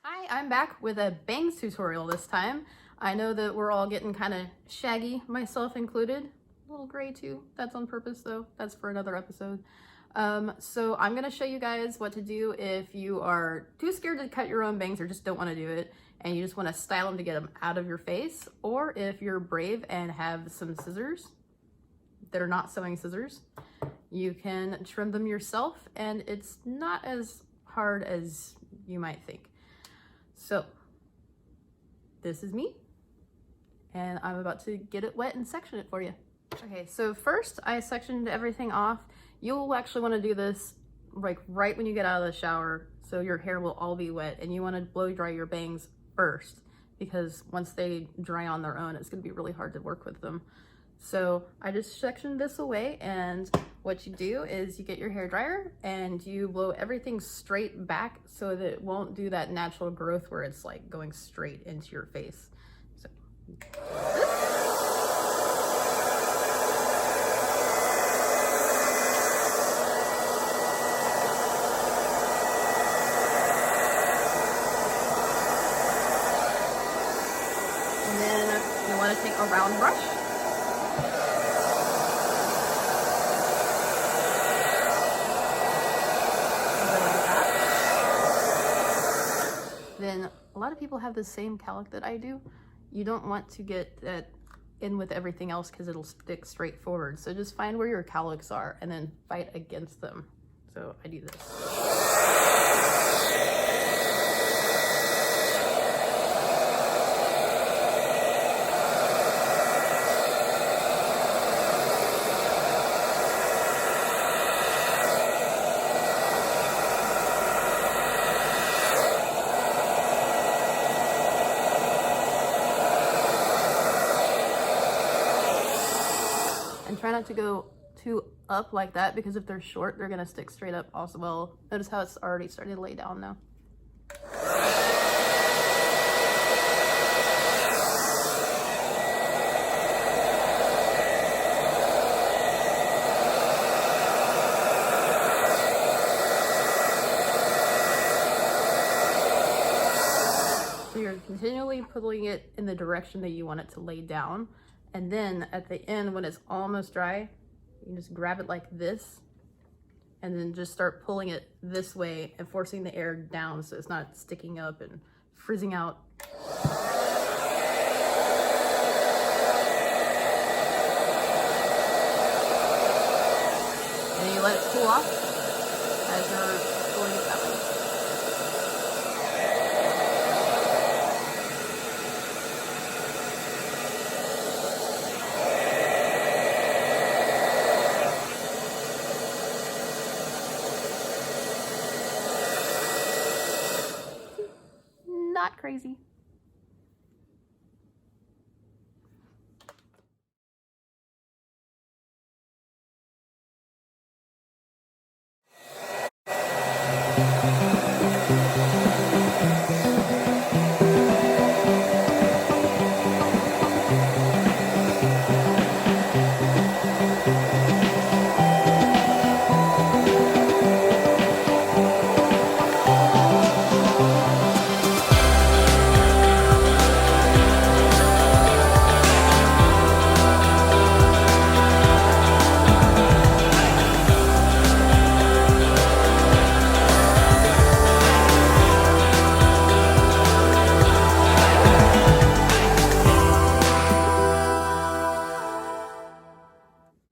Hi, I'm back with a bangs tutorial this time. I know that we're all getting kind of shaggy, myself included. A little gray too. That's on purpose though. That's for another episode. So I'm gonna show you guys what to do if you are too scared to cut your own bangs or just don't want to do it and you just want to style them to get them out of your face, or if you're brave and have some scissors that are not sewing scissors, you can trim them yourself and it's not as hard as you might think. So this is me and I'm about to get it wet and section it for you. Okay, so first I sectioned everything off. You'll actually want to do this like right when you get out of the shower, so your hair will all be wet, and you want to blow dry your bangs first because once they dry on their own, it's going to be really hard to work with them. So I just sectioned this away, and what you do is you get your hair dryer and you blow everything straight back so that it won't do that natural growth where it's like going straight into your face. So and then you want to take a round brush. Then a lot of people have the same calic that I do. You don't want to get that in with everything else because it'll stick straight forward. So just find where your calics are and then fight against them. So I do this. And try not to go too up like that, because if they're short, they're gonna stick straight up also. Well, notice how it's already starting to lay down now. So you're continually pulling it in the direction that you want it to lay down. And then at the end, when it's almost dry, you can just grab it like this and then just start pulling it this way and forcing the air down so it's not sticking up and frizzing out. And then you let it cool off as you're pulling it that way. Not crazy.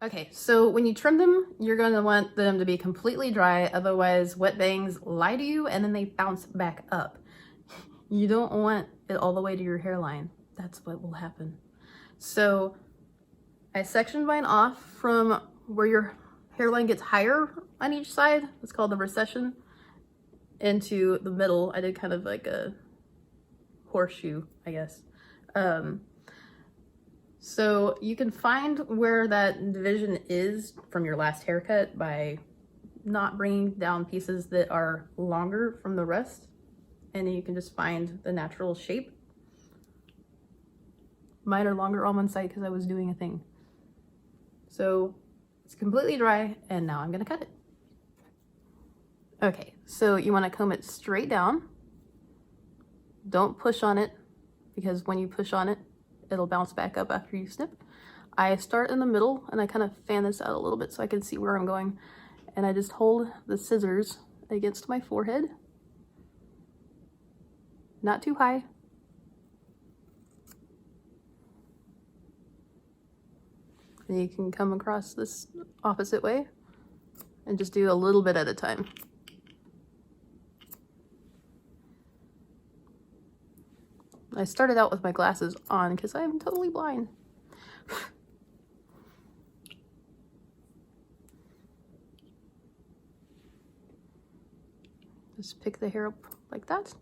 Okay, so when you trim them, you're going to want them to be completely dry. Otherwise, wet bangs lie to you and then they bounce back up. You don't want it all the way to your hairline. That's what will happen. So I sectioned mine off from where your hairline gets higher on each side. It's called the recession, into the middle. I did kind of like a horseshoe, I guess. So you can find where that division is from your last haircut by not bringing down pieces that are longer from the rest. And then you can just find the natural shape. Mine are longer on one side because I was doing a thing. So it's completely dry and now I'm gonna cut it. Okay, so you wanna comb it straight down Don't push on it, because when you push on it, it'll bounce back up after you snip. I start in the middle and I kind of fan this out a little bit so I can see where I'm going. And I just hold the scissors against my forehead. Not too high. And you can come across this opposite way and just do a little bit at a time. I started out with my glasses on because I'm totally blind. Just pick the hair up like that.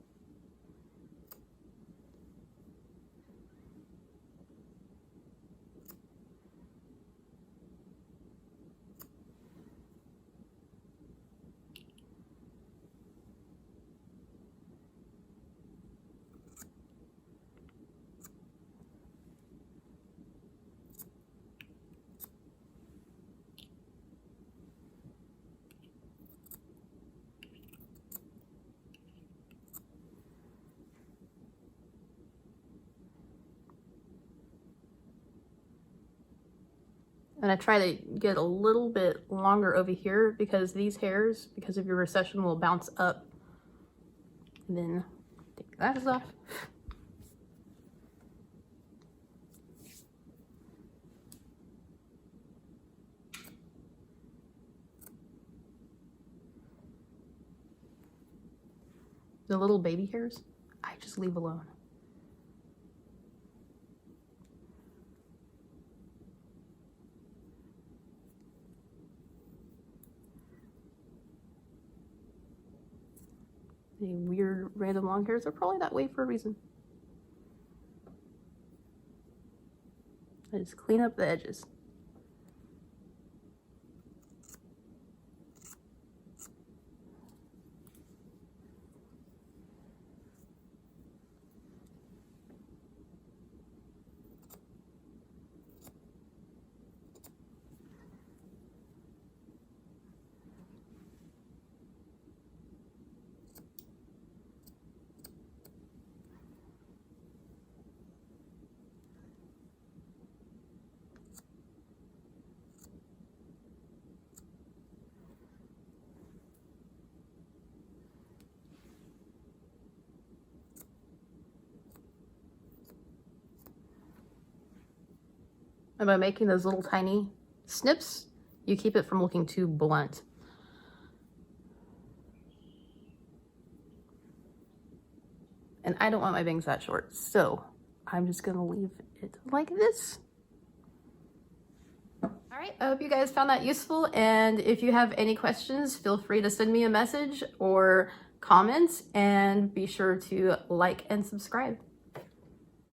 And I try to get a little bit longer over here because these hairs, because of your recession, will bounce up. And then take your glasses off. The little baby hairs, I just leave alone. The weird random long hairs are probably that way for a reason. I just clean up the edges. And by making those little tiny snips, you keep it from looking too blunt. And I don't want my bangs that short, so I'm just gonna leave it like this. All right, I hope you guys found that useful, and if you have any questions, feel free to send me a message or comments, and be sure to like and subscribe.